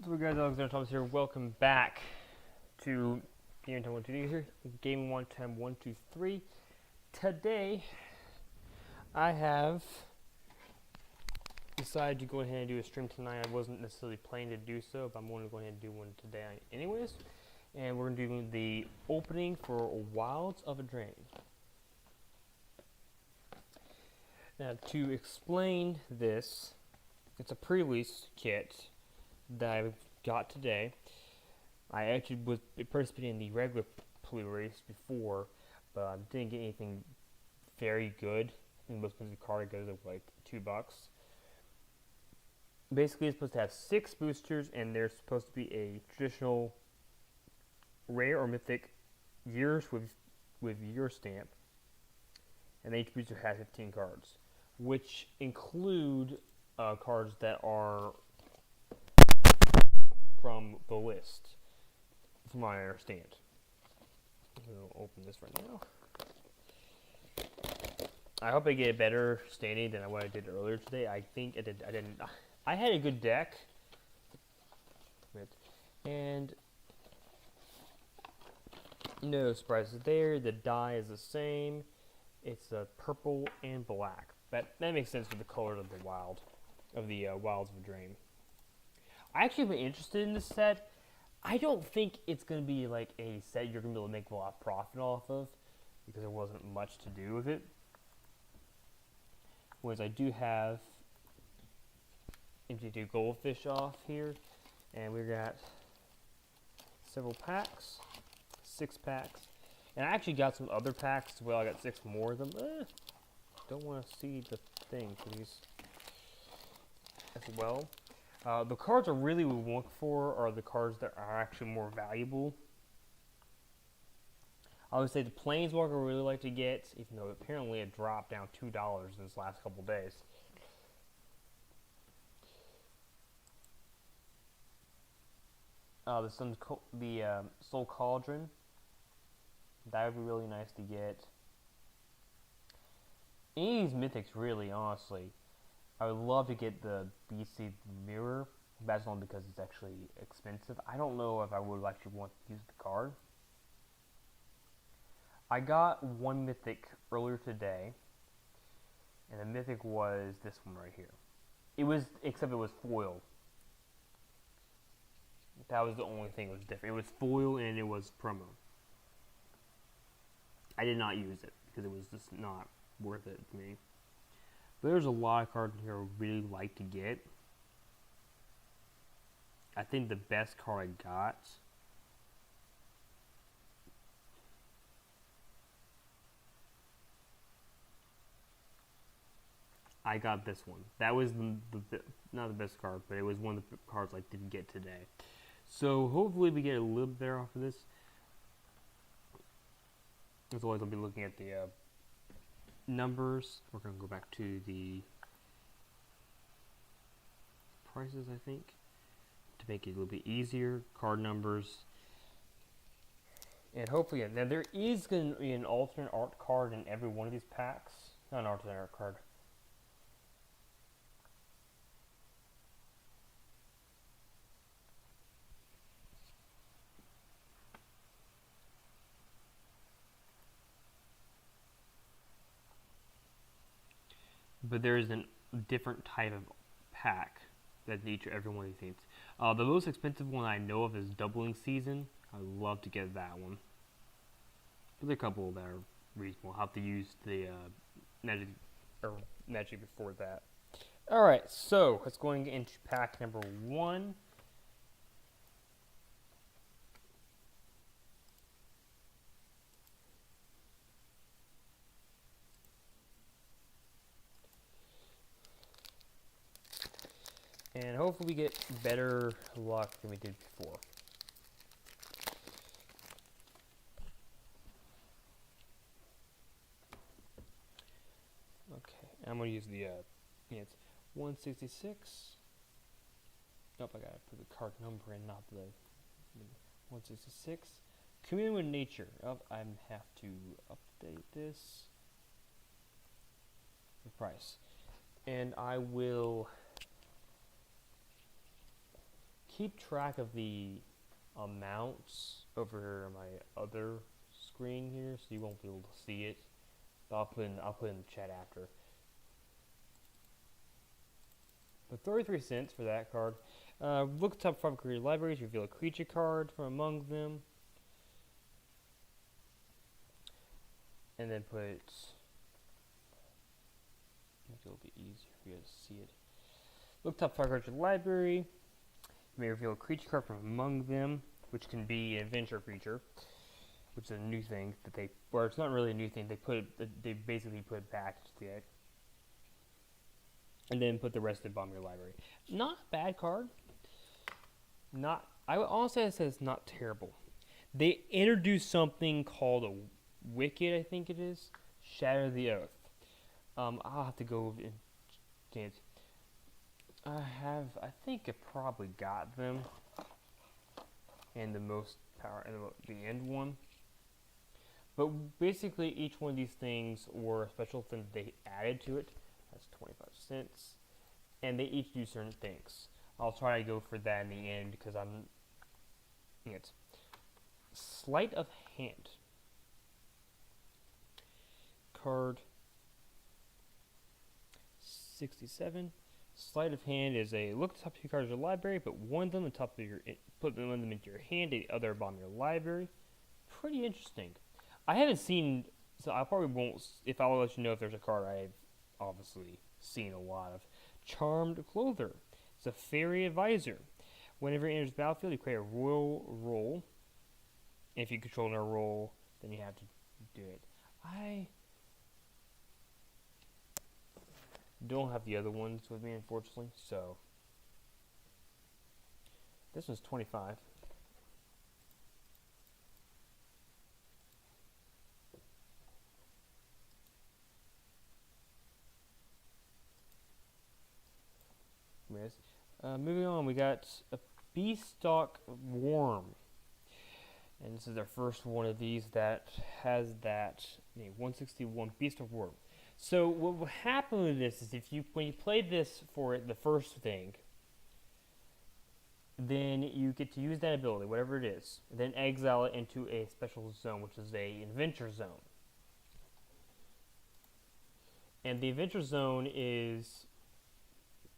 So guys, Alexander Thomas here. Welcome back to Game Time 123 here. Game 1 Time 123. Today, I have decided to go ahead and do a stream tonight. I wasn't necessarily planning to do so, but I'm going to go ahead and do one today anyways. And we're going to do the opening for Wilds of Eldraine. Now, to prelease this, it's a pre-release kit that I got today. I actually was participating in the regular pre-release before, but I didn't get anything very good. I think the most expensive card goes at like $2. Basically, it's supposed to have 6 boosters, and there's supposed to be a traditional rare or mythic years with your stamp, and each booster has 15 cards, which include cards that are from the list, from what I understand. I'll open this right now. I hope I get a better standing than what I did earlier today. I think I didn't. I had a good deck, and no surprises there. The die is the same. It's purple and black. That makes sense for the color of the Wilds of Eldraine. I actually been interested in this set. I don't think it's going to be like a set you're going to be able to make a lot of profit off of, because there wasn't much to do with it. Whereas I do have MT2 Goldfish off here, and we got several packs, 6 packs, and I actually got some other packs as well. I got 6 more of them. Don't want to see the thing, please. As well. The cards I really would look for are the cards that are actually more valuable. I would say the Planeswalker I really like to get, even though apparently it dropped down $2 in this last couple days. The Soul Cauldron, that would be really nice to get. Any of these mythics, really, honestly. I would love to get the BC Mirror. That's only because it's actually expensive. I don't know if I would actually want to use the card. I got one mythic earlier today, and the mythic was this one right here. Except it was foil. That was the only thing that was different. It was foil and it was promo. I did not use it because it was just not worth it to me. But there's a lot of cards in here I would really like to get. I think the best card I got this one. That was not the best card, but it was one of the cards I didn't get today. So hopefully we get a little bit better off of this. As always, I'll be looking at the numbers. We're going to go back to the prices, I think, to make it a little bit easier. Card numbers. And hopefully, now there is going to be an alternate art card in every one of these packs. Not an alternate art card. But there is a different type of pack that every one of these things. The most expensive one I know of is Doubling Season. I'd love to get that one. But there are a couple that are reasonable. I'll have to use the magic before that. Alright, so let's go into pack number 1. And hopefully we get better luck than we did before. Okay, I'm going to use the, it's 166. Nope, I got to put the card number in, not the 166. Commune with Nature. Oh, I have to update this. The price. And I will keep track of the amounts over my other screen here, so you won't be able to see it. But I'll put in the chat after. But 33 cents for that card. Look at the top 5 creature libraries, reveal a creature card from among them. And then put, make it a little bit easier for you to see it. Look top 5 cards of the library. You may reveal a creature card from among them, which can be an adventure creature, which is a new thing that they, or it's not really a new thing. They basically put it back to the deck, and then put the rest of the bomb in your library. Not a bad card. I would honestly say it's not terrible. They introduced something called a Wicked, I think it is. Shatter the Oath. I'll have to go over and I think I probably got them. And the most power, and the end one. But basically, each one of these things were a special thing that they added to it. That's 25 cents. And they each do certain things. I'll try to go for that in the end because it's Sleight of Hand. Card 67. Sleight of Hand is a look at the top 2 cards of your library, but one of them on top of put one of them into your hand, the other bomb your library. Pretty interesting. I haven't seen, so I probably won't. If I'll let you know if there's a card I've obviously seen a lot of. Charmed Clother. It's a fairy advisor. Whenever it enters the battlefield, you create a royal roll. And if you control another roll, then you have to do it. I don't have the other ones with me, unfortunately, so this one's 25. Moving on, we got a Beastalk Worm. And this is our first one of these that has that 161 Beastalk Worm. So what will happen with this is when you play this for the first thing, then you get to use that ability, whatever it is, then exile it into a special zone, which is a adventure zone. And the adventure zone is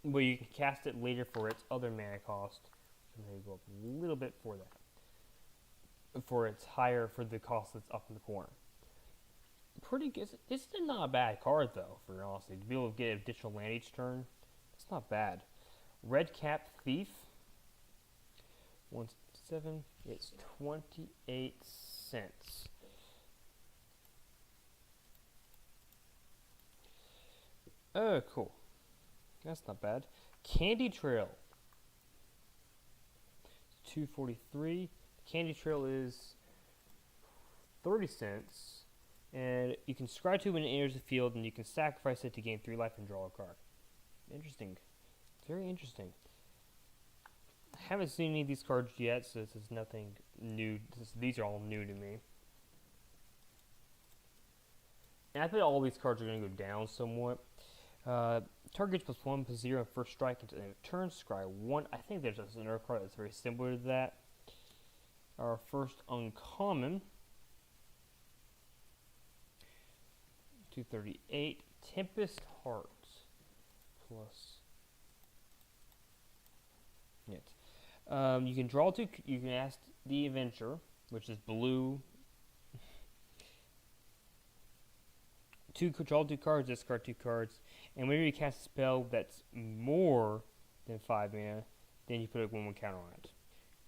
where you can cast it later for its other mana cost. So maybe go up a little bit for that. For its higher, for the cost that's up in the corner. Pretty good. This is not a bad card though, for honestly. To be able to get additional land each turn, it's not bad. Red Cap Thief. 167. It's 28 cents. Oh, cool. That's not bad. Candy Trail. 243. Candy Trail is 30 cents. And you can scry 2 when it enters the field, and you can sacrifice it to gain 3 life and draw a card. Interesting. Very interesting. I haven't seen any of these cards yet, so this is nothing new. These are all new to me. And I bet all these cards are going to go down somewhat. Targets +1/+0 first strike into the end of turn. Scry 1. I think there's another card that's very similar to that. Our first uncommon. 238. Tempest Heart. Plus. Yes. You can draw 2. You can ask the Adventure, which is blue. Draw 2 cards, discard 2 cards. And whenever you cast a spell that's more than 5 mana, then you put a 1/1 counter on it.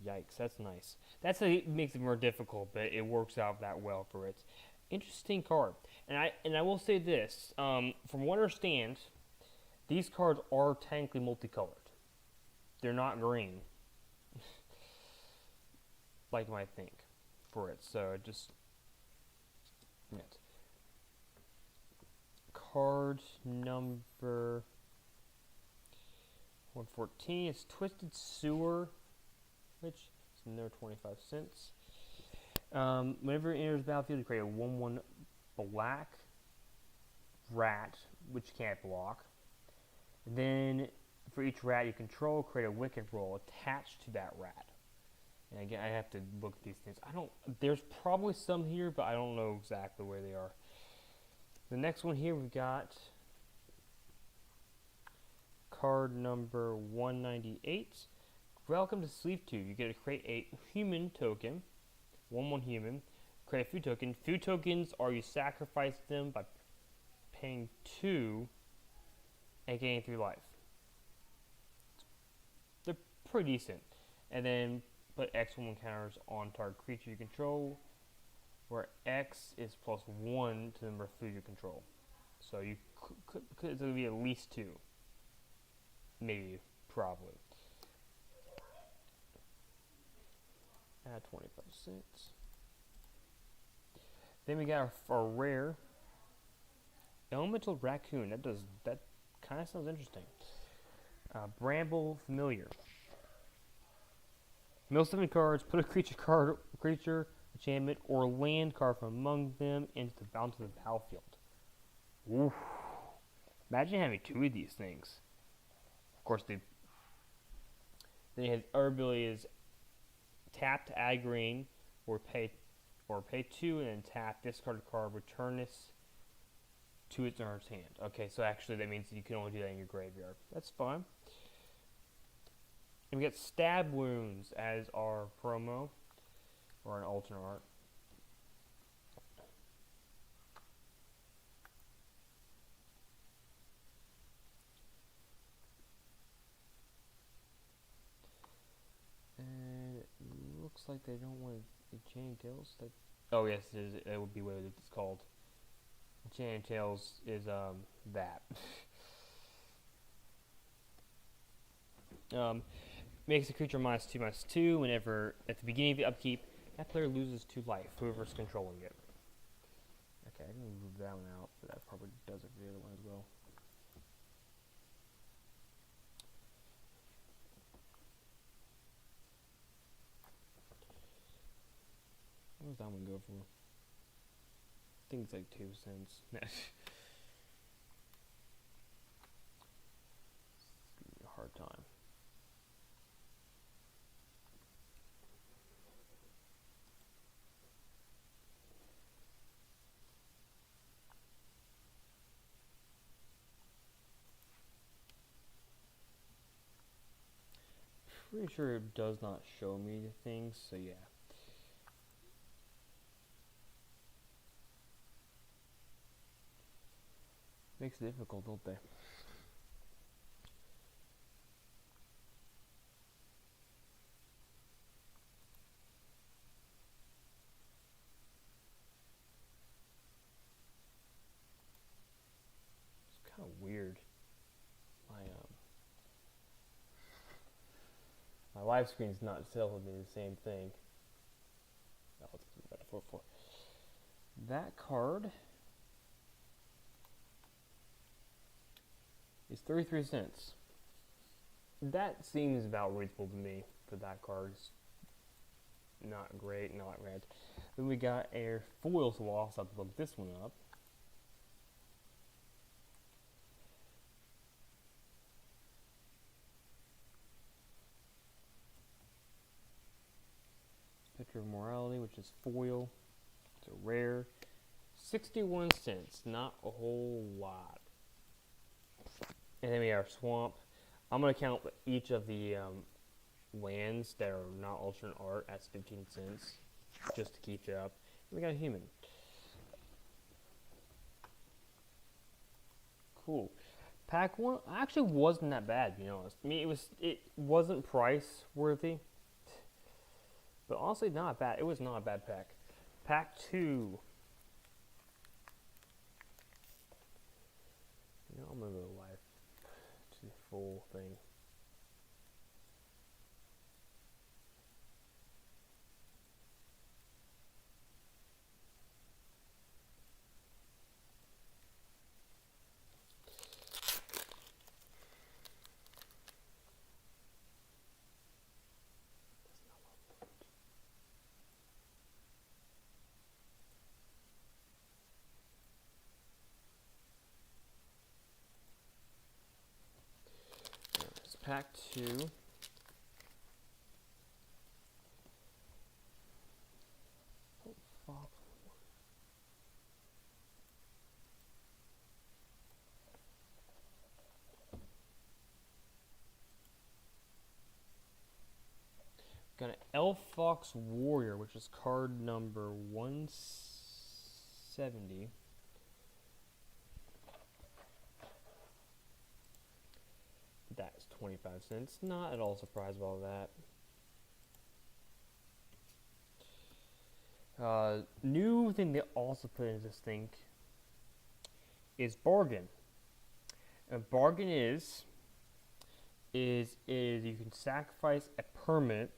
Yikes, that's nice. It makes it more difficult, but it works out that well for it. Interesting card. And I will say this, from what I understand, these cards are technically multicolored. They're not green. Like you might think for it. So just yes. Card number 114 is Twisted Sewer, which is another 25 cents. Whenever it enters the battlefield, you create a 1/1 black rat, which can't block. And then For each rat you control, create a wicked roll attached to that rat. And again, I have to look at these things. There's probably some here, but I don't know exactly where they are. The next one here, we've got card number 198. Welcome to Sleep 2. You get to create a human token. 1/1 human. Create a food token. Food tokens are you sacrifice them by paying 2 and gaining 3 life. They're pretty decent. And then put X1 counters on target creature you control, where X is +1 to the number of food you control. So you could be at least 2. Maybe, probably. Add 25 cents. Then we got our rare Elemental Raccoon. That kind of sounds interesting. Bramble Familiar. Mill 7 cards. Put a creature, enchantment, or land card from among them onto the battlefield. Oof. Imagine having 2 of these things. Of course, then you have our ability is tap to add green, or pay 2 and then tap, discard a card, return this to its owner's hand. Okay, so actually that means you can only do that in your graveyard. That's fine. And we got Stab Wounds as our promo, or an alternate art. And it looks like they don't want Enchanting Tales. Oh yes, it is. It would be what it's called. Enchanting Tales is that. Makes a creature -2/2 whenever at the beginning of the upkeep that player loses 2 life. Whoever's controlling it. Okay, I can move that one out, but that probably does it for the other one as well. What does that one go for? I think it's like 2 cents. Give me a hard time. Pretty sure it does not show me the things, so yeah. Makes it difficult, don't they? It's kind of weird. My live screen's not telling me the same thing. Oh, it's about 4/4. That card is 33 cents. That seems about reasonable to me for that card. It's not great, not red. Then we got a foil wall, so I have to look this one up. Picture of Morality, which is foil. It's a rare. 61 cents, not a whole lot. And then we have Swamp. I'm going to count each of the lands that are not alternate art as 15 cents, just to keep it up. And we got a Human. Cool. Pack 1 actually wasn't that bad, to be honest. I mean, it wasn't price worthy, but honestly, not bad. It was not a bad pack. Pack 2. You know, I'm gonna go live to the full thing. Pack 2. Oh, fuck. Got an Elf Fox Warrior, which is card number 170. That's 25 cents. Not at all surprised about that. New thing they also put in this thing is bargain. A bargain is you can sacrifice a permanent,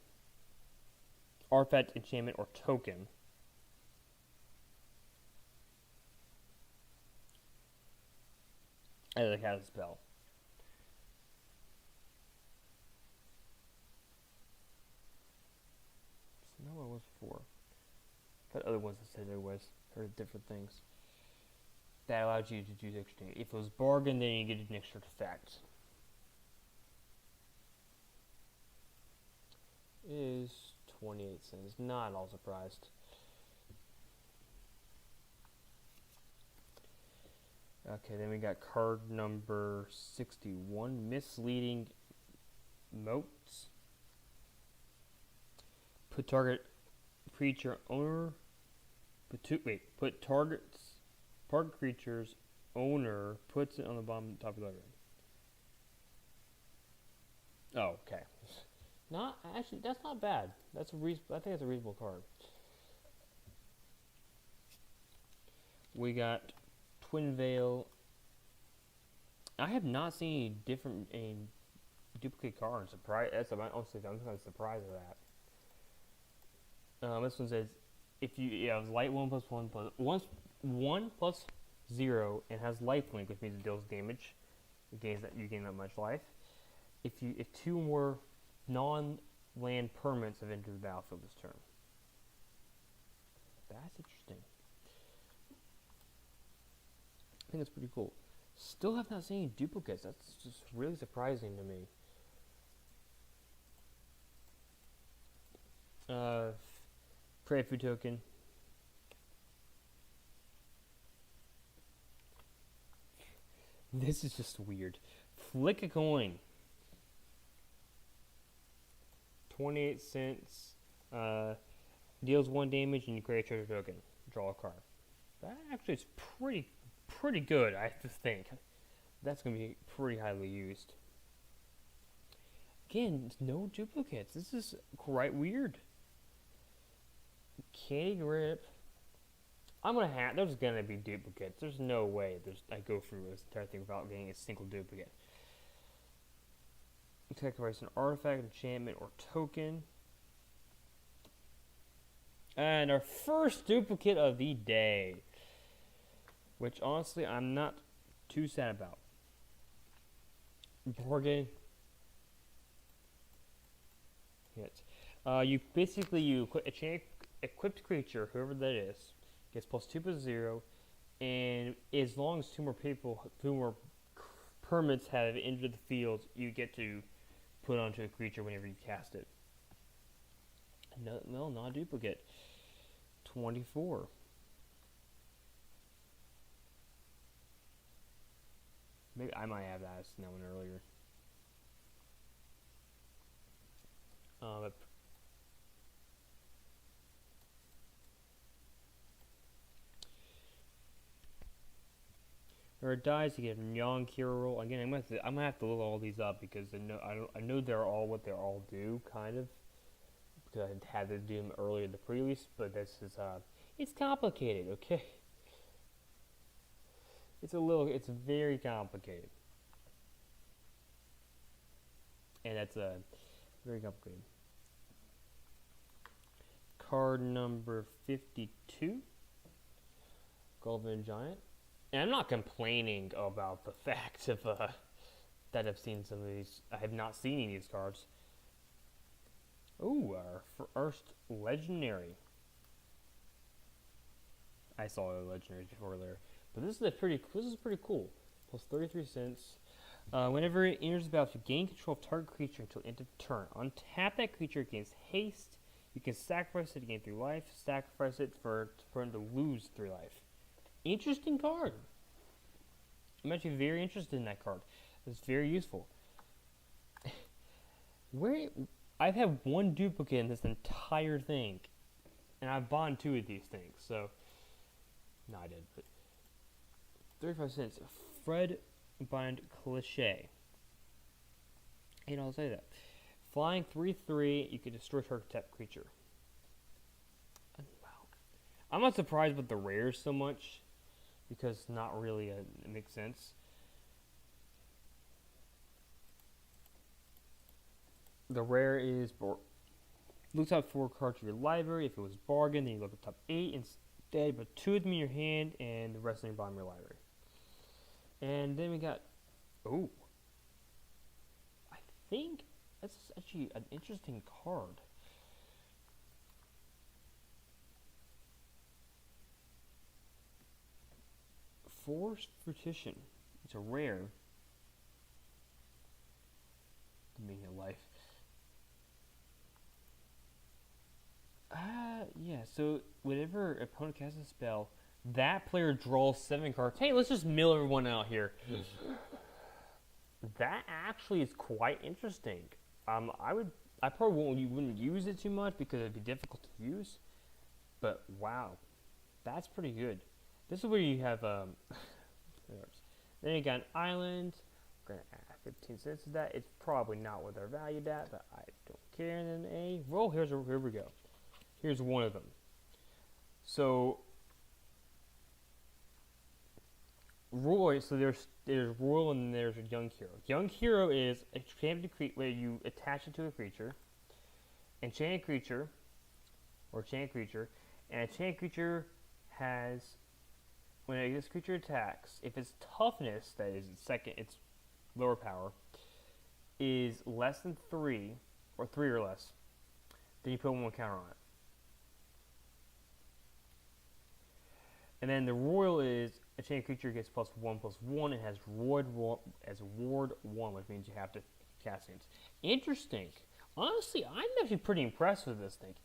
artifact, enchantment, or token. As a cast spell. No, what was for? But other ones that said there was heard different things. That allowed you to do the exchange. If it was bargain, then you get an extra effect. Is 28 cents. Not at all surprised. Okay, then we got card number 61, Misleading Motes. Put target creature owner. Put target creature's owner puts it on the bottom top of the library. Oh, okay. Not actually. That's not bad. That's a I think that's a reasonable card. We got Twin Veil. I have not seen any duplicate cards. Honestly, I'm kind of surprised at that. This one says, if you have light 1 plus 0 and has lifelink, which means it deals damage, you gain that much life. If 2 more non-land permanents have entered the battlefield this turn. That's interesting. I think that's pretty cool. Still have not seen any duplicates. That's just really surprising to me. Pray food token. This is just weird. Flick a coin. 28 cents. Deals 1 damage and you create a treasure token. Draw a card. That actually is pretty good, I just think. That's going to be pretty highly used. Again, no duplicates. This is quite weird. Candy Grip. There's gonna be duplicates. There's no way I go through this entire thing without getting a single duplicate. Sacrifice an artifact, enchantment, or token. And our first duplicate of the day. Which honestly I'm not too sad about. Bargain. Hit. You equipped creature, whoever that is, gets +2/+0, and as long as 2 more permits have entered the field, you get to put onto a creature whenever you cast it. No, not a duplicate. 24. Maybe I might have that as one earlier. Or it dies, you get a non-hero roll. Again, I'm gonna have to look all these up because I know they're all what they all do, kind of. Because I had to do them earlier in the pre-release, but this is it's complicated, okay? It's very complicated, and that's very complicated. Card number 52, Golden Giant. And I'm not complaining about the fact of that I've seen some of these. I have not seen any of these cards. Ooh, our first legendary. I saw a legendary before there, but this is pretty cool. Plus 33 cents. Whenever it enters the battlefield, gain control of target creature until end of turn. Untap that creature against haste. You can sacrifice it to gain 3 life. Sacrifice it for him to lose 3 life. Interesting card. I'm actually very interested in that card. It's very useful. I've had 1 duplicate in this entire thing, and I've bought 2 of these things. So, no, I did, but 35 cents. Fred Bind Cliche. And I'll say that. Flying 3/3, you can destroy target tap creature. Wow. I'm not surprised with the rares so much, because not really it makes sense. The rare is look top 4 cards of your library. If it was bargain, then you look at top 8 instead, but 2 of them in your hand and the rest in your bottom of your library. And then we got, I think that's actually an interesting card. Forced Fruition. It's a rare. The meaning of life. Yeah, so whenever an opponent casts a spell, that player draws 7 cards. Hey, let's just mill everyone out here. That actually is quite interesting. I probably wouldn't use it too much because it'd be difficult to use. But wow, that's pretty good. This is where you have then you got an island. We're gonna add 15 cents to that. It's probably not what they're valued at, but I don't care. And then a roll. Here we go. Here's one of them. So Roy, so there's Royal and there's a Young Hero. Young Hero is a champion where you attach it to a creature, enchanted creature, or enchanted creature, and a enchanted creature has, when this creature attacks, if its toughness, that is its lower power, is less than 3, or 3 or less, then you put 1 counter on it. And then the Royal is a chain creature gets +1/+1 and has ward 1, which means you have to cast it. Interesting. Honestly, I'm actually pretty impressed with this thing.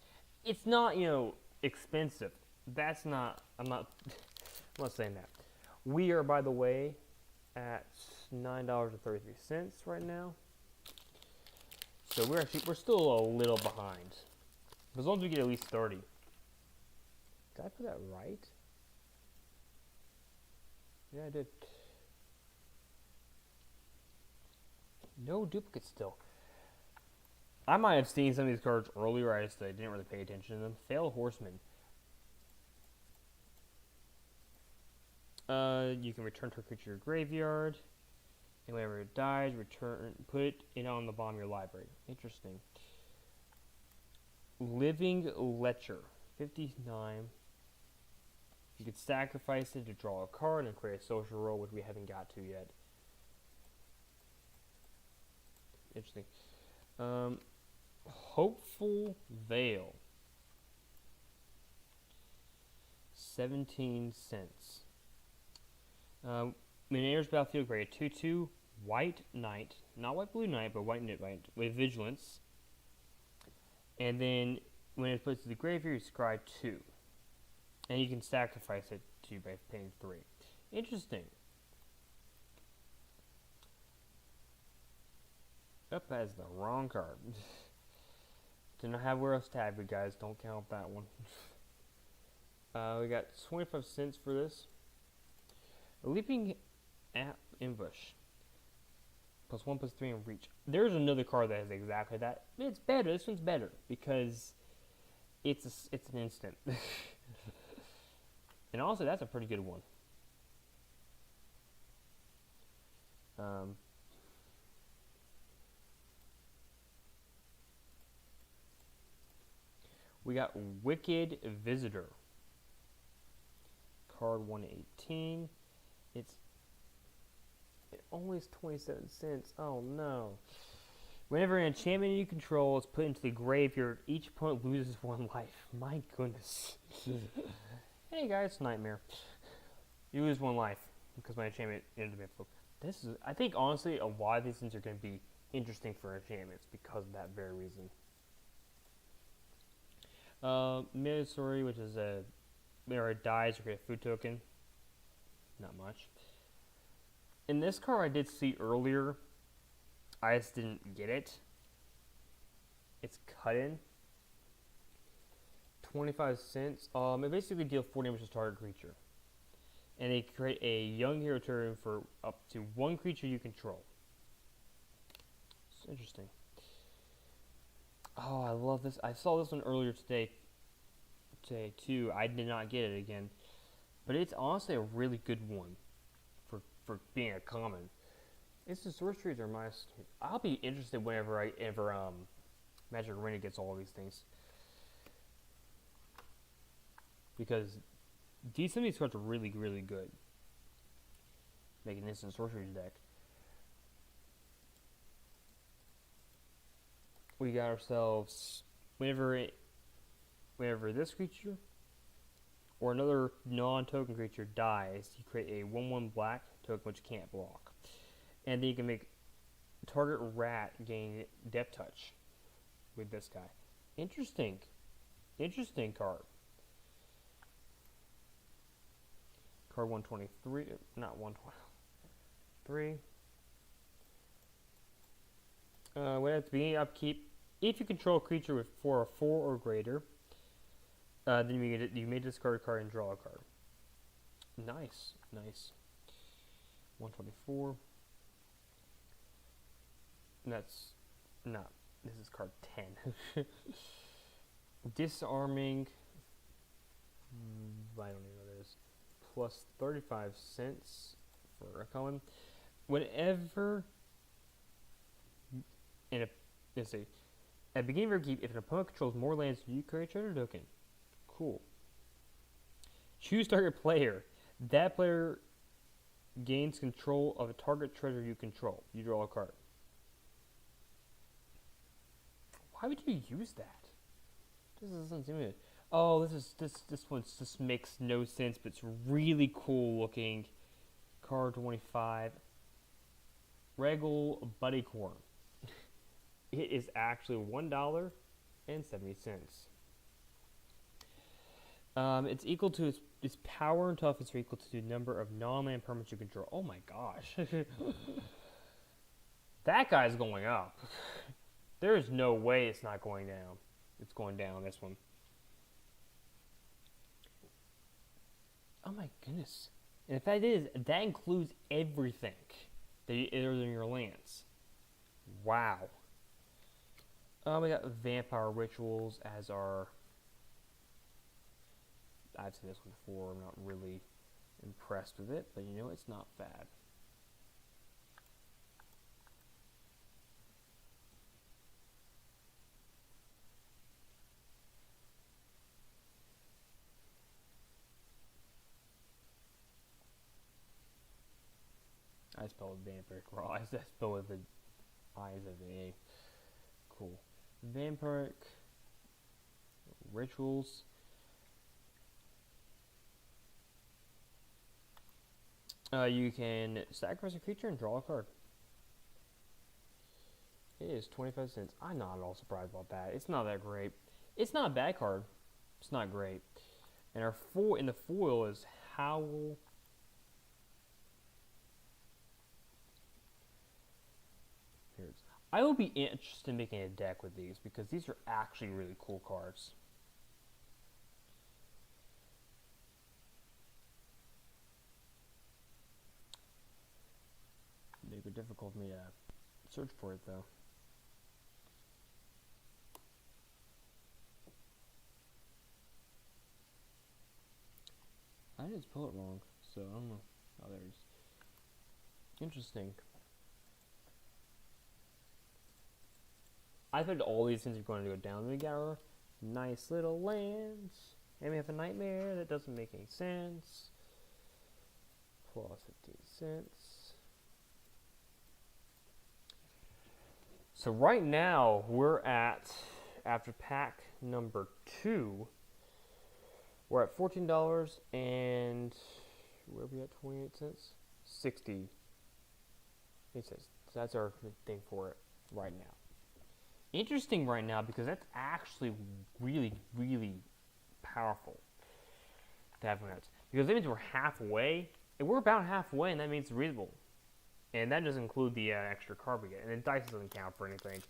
It's not, expensive. That's not. I'm not saying that. We are, by the way, at $9.33 right now. So we're still a little behind. As long as we get at least 30. Did I put that right? Yeah, I did. No duplicates still. I might have seen some of these cards earlier, I didn't really pay attention to them. Fail Horseman. You can return to a creature to your graveyard. And whenever it dies, put it on the bottom of your library. Interesting. Living Lecher. 59. You could sacrifice it to draw a card and create a social roll, which we haven't got to yet. Interesting. Hopeful Veil. 17 cents. When it enters battlefield, create a 2/2 white knight. Not white blue knight, but white knight with vigilance. And then when it puts to the graveyard, you scry 2. And you can sacrifice it to by paying 3. Interesting. Oh, that is the wrong card. Did not have where else tab, but guys, don't count that one. We got 25 cents for this. A Leaping Ambush. +1/+3 in reach. There's another card that has exactly that. It's better. This one's better because it's an instant. And also, that's a pretty good one. We got Wicked Visitor. Card 118. It only is 27 cents. Oh no. Whenever an enchantment you control is put into the graveyard, each opponent loses 1 life. My goodness. Hey guys, Nightmare. You lose 1 life because my enchantment entered the battlefield. I think honestly a lot of these things are going to be interesting for enchantments because of that very reason. Mandatory, which is whenever it dies, you get a food token. Not much. In this card I did see earlier, I just didn't get it. It's cut in. 25 cents. It basically deals 4 damage to target creature. And they create a young hero turn for up to 1 creature you control. It's interesting. Oh, I love this. I saw this one earlier today too. I did not get it again. But it's honestly a really good one for being a common. Instant sorceries are minus. I'll be interested whenever Magic Arena gets all of these things. Because some of these cards are really, really good. Make an instant sorceries deck. We got ourselves whenever this creature or another non-token creature dies, you create a 1/1 black token which can't block. And then you can make target rat gain depth touch with this guy. Interesting card. Card 123, not 123. When at the beginning of upkeep, if you control a creature with 4 or greater, then you may discard a card and draw a card. Nice. 124. And that's not. This is card 10. Disarming. I don't even know what it is. Plus 35 cents for a common. Whenever. Let's see. At the beginning of your keep, if an opponent controls more lands, you create a treasure token. Cool. Choose target player. That player gains control of a target treasure you control. You draw a card. Why would you use that? This doesn't seem good. Oh, this one just makes no sense, but it's really cool looking. Card 25. Regal Buddycorn. It is actually $1.70. It's equal to its power and toughness are equal to the number of non-land permanents you control. Oh my gosh. That guy's going up. There is no way it's not going down. It's going down, this one. Oh my goodness. And if that is, that includes everything that is in your lands. Wow. We got Vampire Rituals as our... I've seen this one before. I'm not really impressed with it, but you know, it's not bad. I spelled Vampiric Raw. I spelled with the I's of the A. Cool. Vampiric Rituals. You can sacrifice a creature and draw a card. It is 25 cents. I'm not at all surprised about that. It's not that great. It's not a bad card. It's not great. And our foil in the foil is Howl. I will be interested in making a deck with these because these are actually really cool cards. Make it difficult for me to search for it though. I didn't spell it wrong, so I don't know. Oh, there it is. Interesting. I thought all these things are going to go down. We got our nice little lands. And we have a nightmare that doesn't make any sense. Plus 15 cents. So right now we're at, after pack number 2, we're at $14 and where are we at? 28 cents? 60 It says, so that's our thing for it right now. Interesting right now because that's actually really, really powerful to have notes. Because that means we're halfway, and we're about halfway, and that means it's reasonable. And that doesn't include the extra card we get. And the dice doesn't count for anything.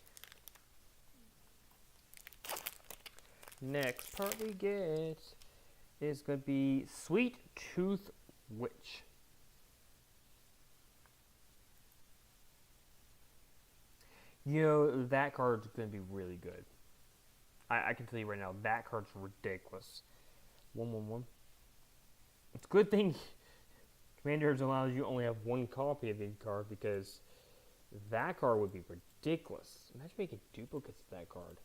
Next part we get is going to be Sweet Tooth Witch. You know, that card's going to be really good. I can tell you right now, that card's ridiculous. 1/1/1. It's a good thing Commanders allows you only have one copy of the card because that card would be ridiculous. Imagine making duplicates of that card.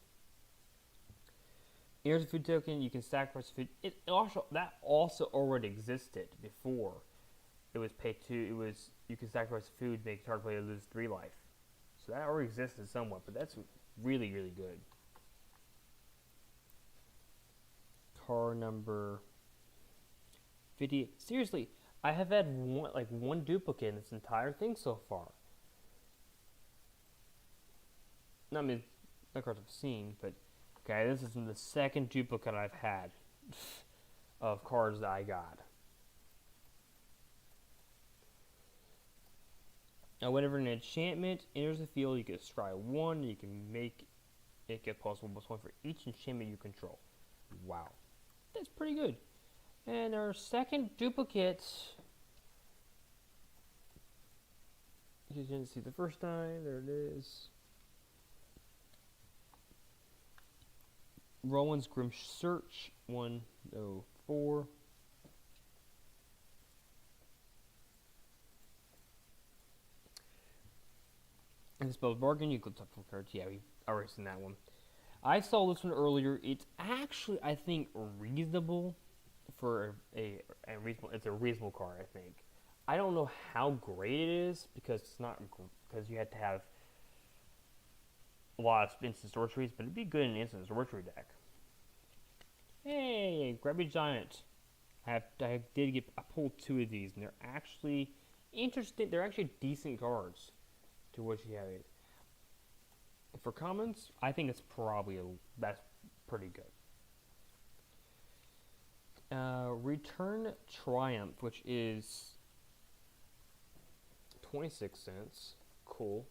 Here's a food token. You can sacrifice food. That also already existed before. It was paid to. You can sacrifice food, make target player lose 3 life. So that already existed somewhat, but that's really, really good. Card number 50. Seriously, I have had one duplicate in this entire thing so far. I mean, not cards I've seen, but okay, this is the second duplicate I've had of cards that I got. Now, whenever an enchantment enters the field, you can scry 1. You can make it get +1/+1 for each enchantment you control. Wow, that's pretty good. And our second duplicate, you didn't see the first time. There it is. Roland's Grim Search 104. And the spell's bargain, you click top 4 cards. Yeah, we've already seen that one. I saw this one earlier. It's actually, I think, reasonable for a reasonable. It's a reasonable card, I think. I don't know how great it is because it's not because you had to have a lot of instant sorceries, but it'd be good in an instant sorcery deck. Hey, Grabby Giant. I pulled 2 of these, and they're actually interesting. They're actually decent cards to what you have. For commons, I think it's probably that's pretty good. Return Triumph, which is 26 cents. Cool.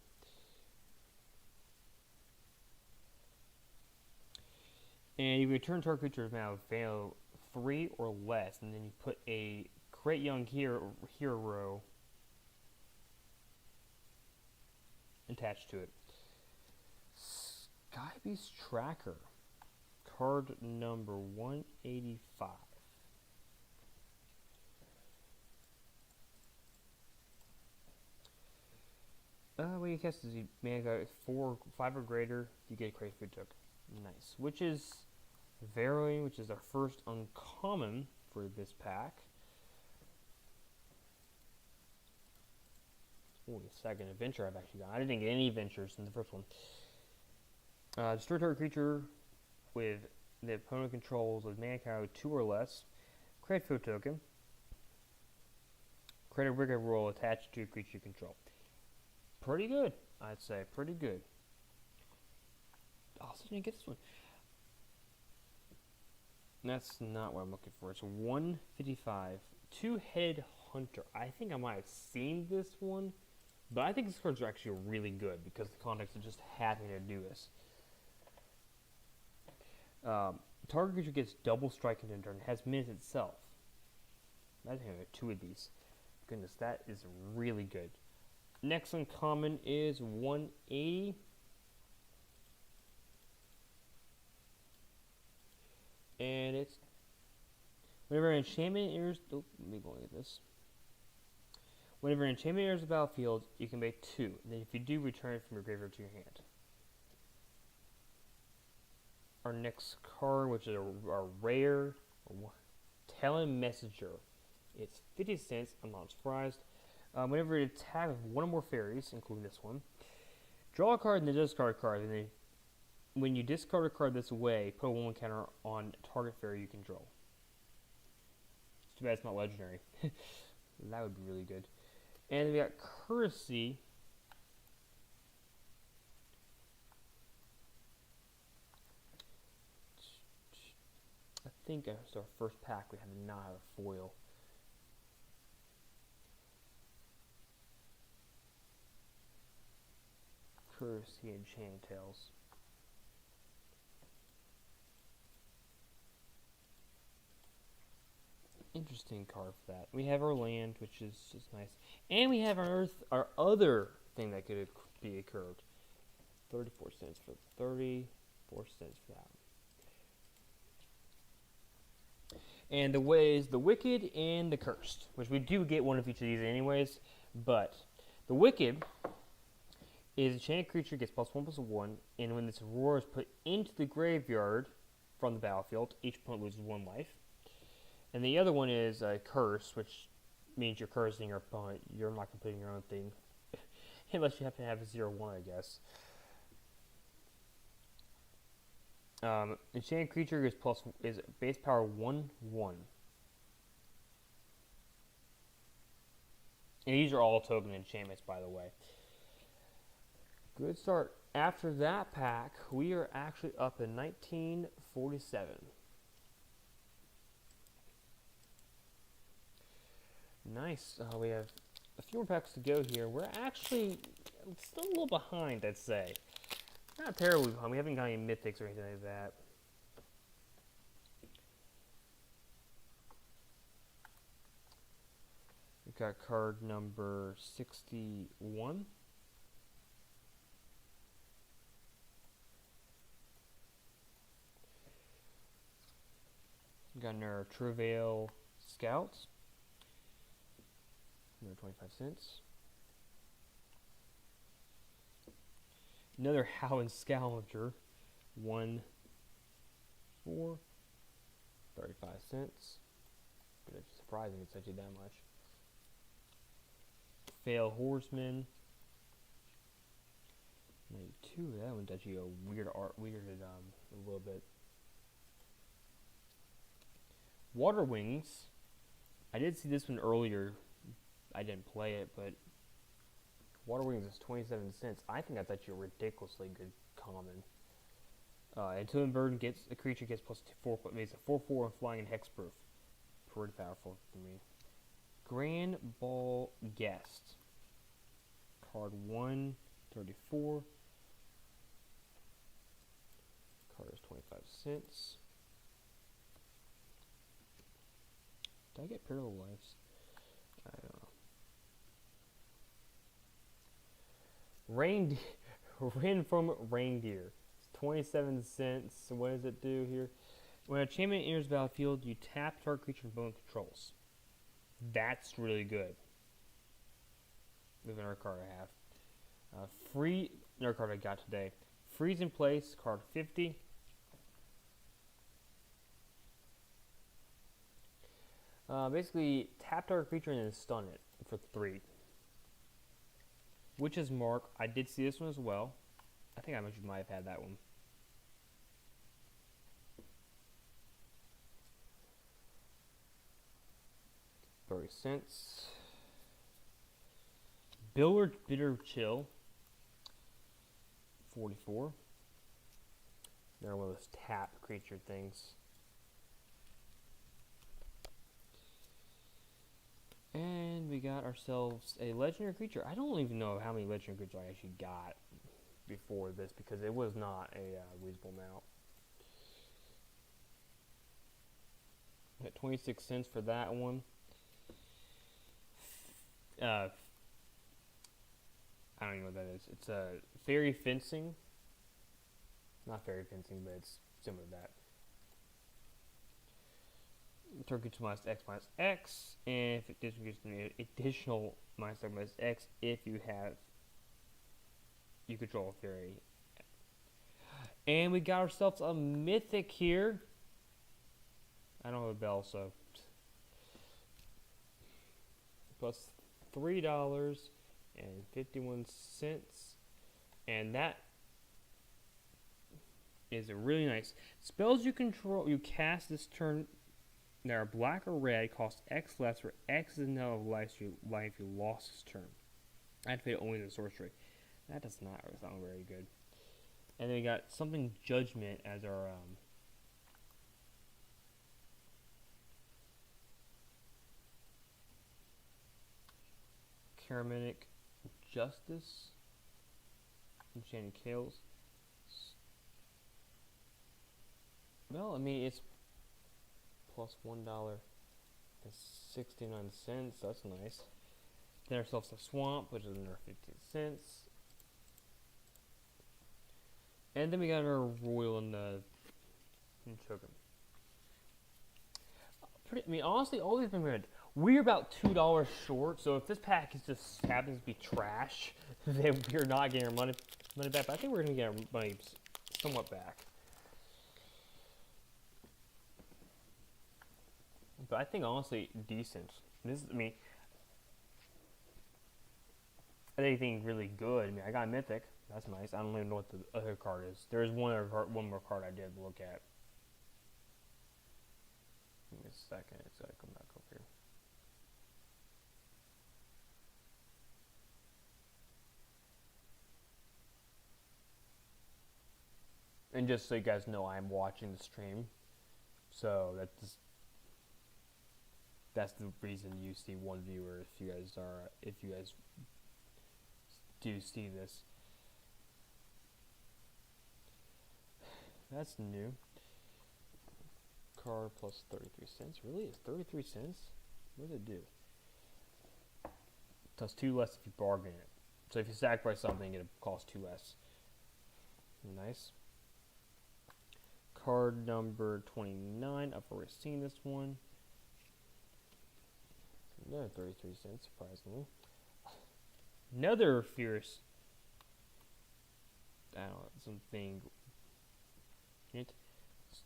And you return target creatures now value 3 or less, and then you put a Great Young Hero attached to it. Skybeast Tracker, card number 185. When you cast this, man got 5 or greater, you get a crazy food token. Nice. Which is Varying, which is our first uncommon for this pack. Only the second adventure I've actually got. I didn't get any adventures in the first one. Destroy target creature with the opponent controls with mana count 2 or less. Create food token. Create a rigor roll attached to a creature control. Pretty good, I'd say. Pretty good. Also didn't get this one. That's not what I'm looking for. It's 155. Two-Headed Hunter. I think I might have seen this one, but I think this card's actually really good because the context of just having to do this. Target creature gets double strike in a turn. Has minutes itself. I think I have 2 of these. Goodness, that is really good. Next uncommon is 180. And it's whenever an enchantment enters. Oh, let me go look at this. Whenever an enchantment enters the battlefield, you can make 2. And then if you do, return it from your graveyard to your hand. Our next card, which is a rare Telemessenger. It's 50 cents. I'm not surprised. Whenever it attacks with 1 or more fairies, including this one, draw a card and then discard a card. And then when you discard a card this way, put a 1/1 counter on target fairy you control. It's too bad it's not legendary. That would be really good. And we got Courtesy, think it's our first pack we have not have a foil. Courtesy and Chantails. Interesting card for that. We have our land, which is just nice, and we have our other thing that could be a curved. 34 cents for 34 cents for that. And the ways, the Wicked and the Cursed, which we do get one of each of these anyways, but the Wicked is a enchanted creature, gets +1/+1, and when this roar is put into the graveyard from the battlefield, each opponent loses 1 life. And the other one is a Curse, which means you're cursing your opponent. You're not completing your own thing, unless you happen to have a 0/1, I guess. Enchanted creature is base power 1/1. And these are all token enchantments, by the way. Good start. After that pack, we are actually up in 1947. Nice. We have a few more packs to go here. We're actually still a little behind, I'd say. Not terribly behind. We haven't got any mythics or anything like that. We've got card number 61. We've got our Travail Scouts. Another 25 cents. Another Howland Scavenger. 1, 4, 35 cents. But it's surprising it's actually that much. Fail Horseman. 92. That one's actually a weirded a little bit. Water Wings. I did see this one earlier. I didn't play it, but Water Wings is 27 cents. I think that's actually a ridiculously good common. Until a bird gets a creature gets +4, makes a 4/4 and flying and hexproof. Pretty powerful for me. Grand Ball Guest. Card 134. Card is 25 cents. Did I get parallel lives? I don't know. Rain from Reindeer. It's 27 cents. What does it do here? When a enchantment enters the battlefield, you tap target creature from opponent controls. That's really good. Move another card I have. Another card I got today. Freeze in place, card 50. Basically, tap target creature and then stun it for 3. Witch's Mark. I did see this one as well. I think I might have had that one. $0.30. Billard Bitter Chill. 44. They're one of those tap creature things. And we got ourselves a legendary creature. I don't even know how many legendary creatures I actually got before this because it was not a reasonable amount. Got 26 cents for that one. I don't even know what that is. It's a fairy fencing. Not fairy fencing, but it's similar to that. Turkey to -X, and if it gives an additional -X if you control a fairy. And we got ourselves a mythic here. I don't have a bell, so plus $3.51, and that is a really nice. Spells you control, you cast this turn. That are black or red, cost X less, where X is the number of life you lost this turn. Activate only the sorcery. That does not sound very good. And then we got something Judgment as our Paramedic Justice. Enchanted Kales. Well, I mean, it's plus $1.69. That's nice. Then ourselves a Swamp, which is another 15 cents. And then we got our Royal and Chokum. I mean, honestly, all these have been good. We're about $2 short, so if this package just happens to be trash, then we're not getting our money back. But I think we're going to get our money somewhat back. But I think, honestly, decent. I mean, anything really good. I mean, I got a Mythic. That's nice. I don't even know what the other card is. There is one more card I did look at. Give me a second. It's got to come back up here. And just so you guys know, I'm watching the stream. So that's the reason you see one viewer if you guys do see this. That's new. Card plus 33 cents. Really? It's 33 cents? What does it do? It does 2 less if you bargain it. So if you sacrifice something, it'll cost 2 less. Nice. Card number 29. I've already seen this one. Another 33 cents, surprisingly. Another fierce. I don't know, something. It's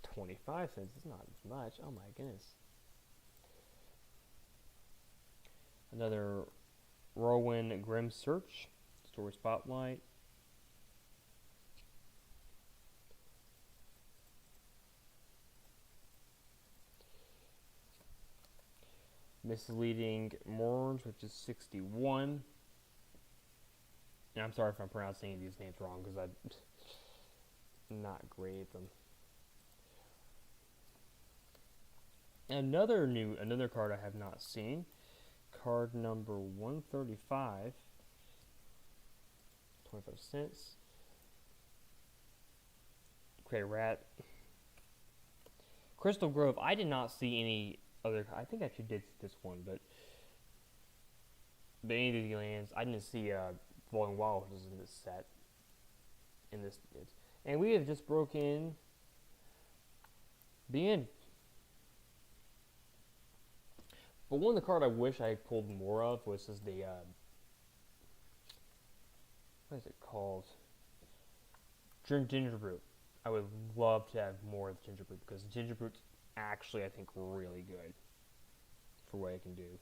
25 cents. It's not much. Oh my goodness. Another Rowan Grim Search. Story Spotlight. Misleading Morns, which is 61. And I'm sorry if I'm pronouncing these names wrong because I'm not great at them. Another card I have not seen. Card number 135. 25 cents. Okay, Rat. Crystal Grove. I did not see any other. I think I actually did see this one, but any of these lands, I didn't see Falling Wild was in this set. And we have just broken the end. But one of the cards I wish I pulled more of was just the what is it called? Ginger Brute. I would love to have more of the Ginger Brute because Ginger Brute's actually, I think, really good for what it can do.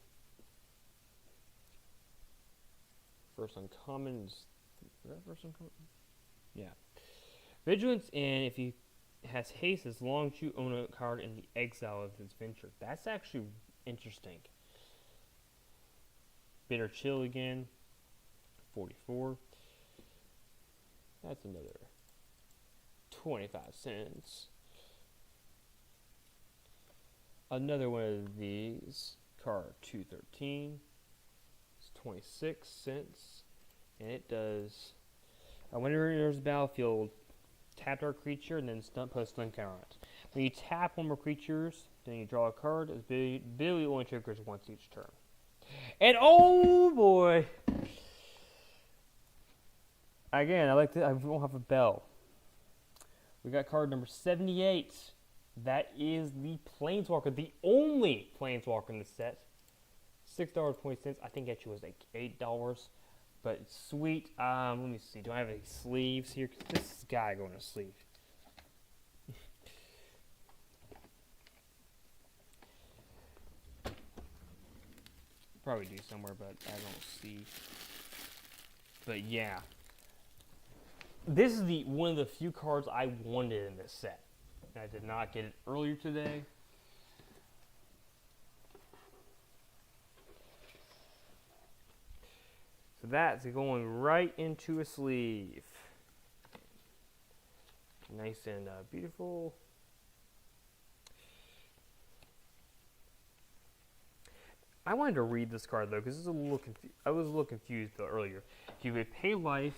First uncommon is that first uncommon? Yeah. Vigilance, and if he has haste, as long as you own a card in the exile of his venture. That's actually interesting. Bitter Chill again. 44. That's another 25 cents. Another one of these, card 213. It's 26 cents. And it does, whenever it enters the battlefield, tap our creature and then post stun counter on it. When you tap one more creatures, then you draw a card. Its ability only triggers once each turn. And oh boy! Again, I won't have a bell. We got card number 78. That is the Planeswalker, the only Planeswalker in the set. $6.20. I think actually was like $8. But sweet. Let me see. Do I have any sleeves here? This guy going to sleeve. Probably do somewhere, but I don't see. But yeah, this is one of the few cards I wanted in this set. I did not get it earlier today. So that's going right into a sleeve. Nice and beautiful. I wanted to read this card though, because I was a little confused though earlier. If you would pay life,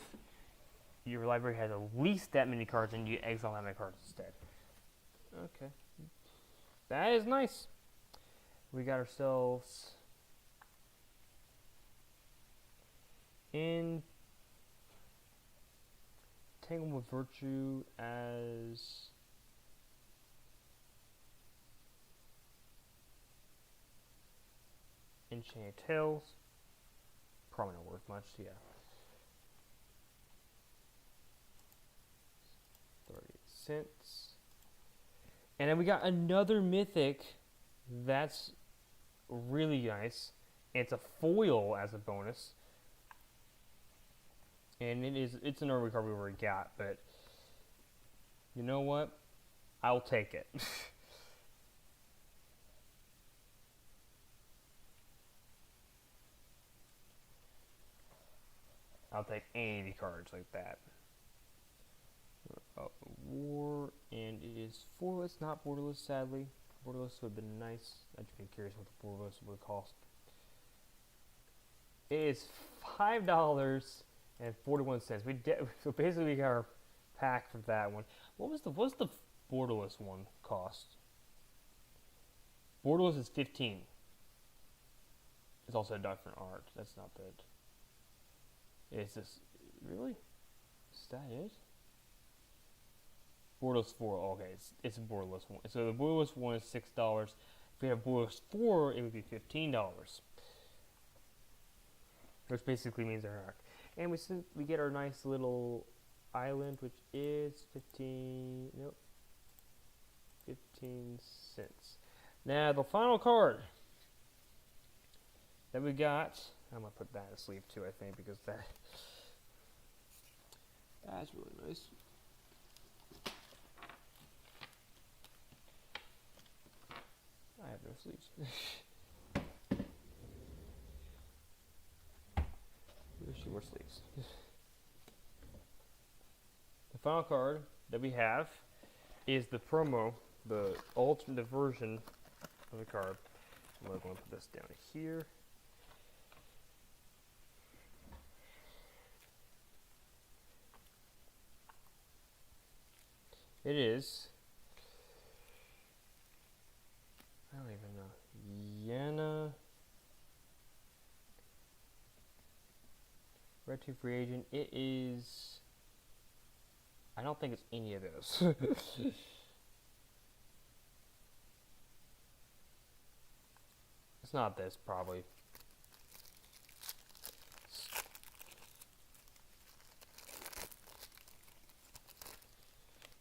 your library has at least that many cards, and you exile that many cards instead. Okay, that is nice. We got ourselves in Tangled with Virtue as Enchanted Tales. Probably not worth much, yeah. 38 cents. And then we got another mythic that's really nice. It's a foil as a bonus. And it's an early card we already got, but you know what? I'll take it. I'll take any cards like that. War, and it is foilless, not borderless, sadly. Borderless would have been nice. I'd just been curious what the borderless would cost. It is $5.41. So basically we got our pack for that one. What's the borderless one cost? Borderless is 15. It's also a different art. That's not bad. Is this really? Is that it? Borderless 4. Okay, it's a borderless one. So the borderless one is $6. If we have borderless 4, it would be $15. Which basically means they're not. And we get our nice little island, which is 15 cents. Now the final card that we got, I'm gonna put that in the sleeve too, I think, because that's really nice. I have no sleeves. There's 2 more sleeves. The final card that we have is the promo, the ultimate version of the card. I'm going to put this down here. It is, I don't even know, Yana, Red 2 free agent. It is, I don't think it's any of those. It's not this, probably.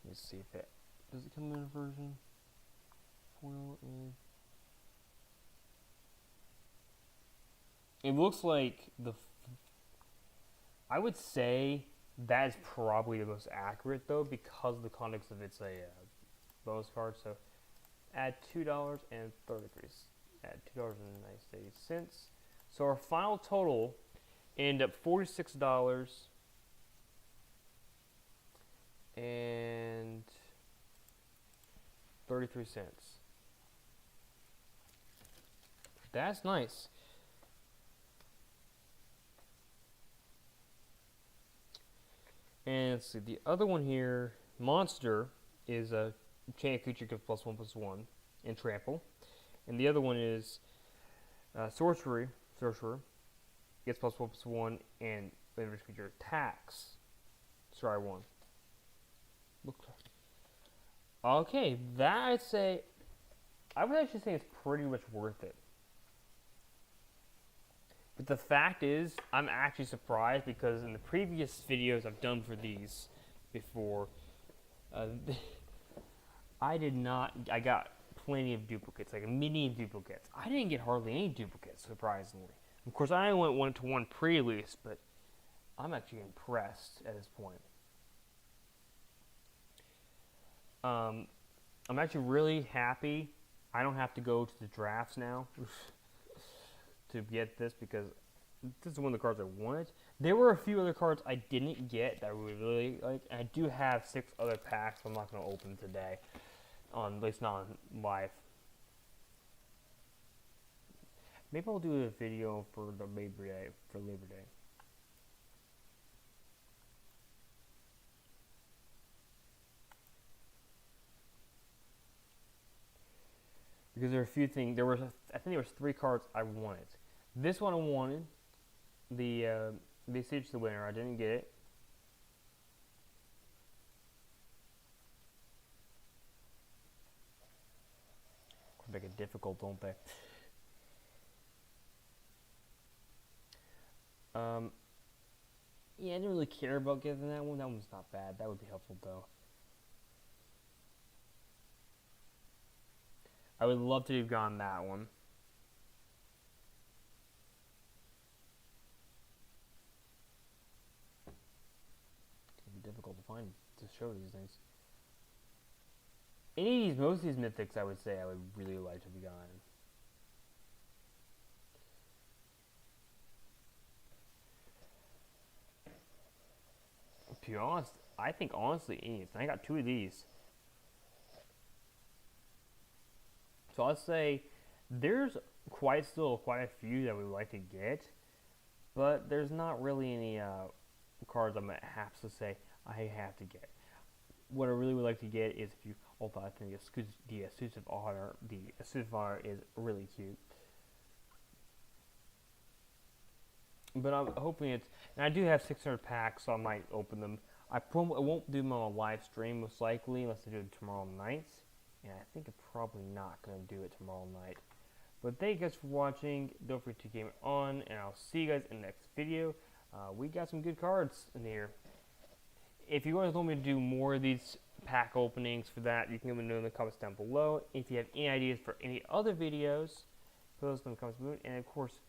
Let's see if it does it come in a version. Foil and it looks like I would say that is probably the most accurate though, because of the context of it's a bonus card. So add $2.33. Add $2.90. So our final total ended up $46 and 33 cents. That's nice. And let's see, the other one here, Monster, is a chain creature gives +1/+1 and trample. And the other one is Sorcerer, gets +1/+1 and whenever creature attacks. Sorry, 1. Okay, that I would actually say it's pretty much worth it. But the fact is, I'm actually surprised because in the previous videos I've done for these before, I got plenty of duplicates, like a mini duplicates. I didn't get hardly any duplicates, surprisingly. Of course, I only went 1-to-1 pre-release, but I'm actually impressed at this point. I'm actually really happy I don't have to go to the drafts now to get this, because this is one of the cards I wanted. There were a few other cards I didn't get that I would really like. I do have 6 other packs I'm not going to open today, at least not on live. Maybe I'll do a video for the Labor Day. Because there are a few things. I think there was 3 cards I wanted. This one I wanted. The Siege the Winner. I didn't get it. Make it difficult, don't they? Yeah, I didn't really care about getting that one. That one's not bad. That would be helpful though. I would love to have gotten that one. It's gonna be difficult to find to show these things. Most of these mythics, I would say I would really like to have gotten. To be honest, I think honestly Eves. I got 2 of these. So I'll say there's still quite a few that we would like to get, but there's not really any cards I'm gonna have to say I have to get. What I really would like to get is if you, although I think the exclusive honor is really cute. But I'm hoping it's, and I do have 600 packs, so I might open them. I won't do them on a live stream most likely, unless I do it tomorrow night. And I think I'm probably not going to do it tomorrow night. But thank you guys for watching. Don't forget to game on, and I'll see you guys in the next video. We got some good cards in here. If you guys want me to do more of these pack openings for that, you can let me know in the comments down below. If you have any ideas for any other videos, put those in the comments below. And of course,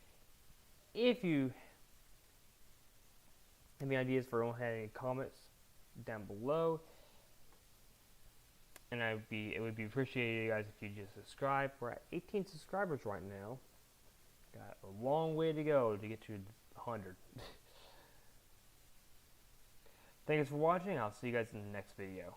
if you have any ideas for any comments down below, and it would be appreciated, guys, if you just subscribe. We're at 18 subscribers right now. Got a long way to go to get to 100. Thanks for watching. I'll see you guys in the next video.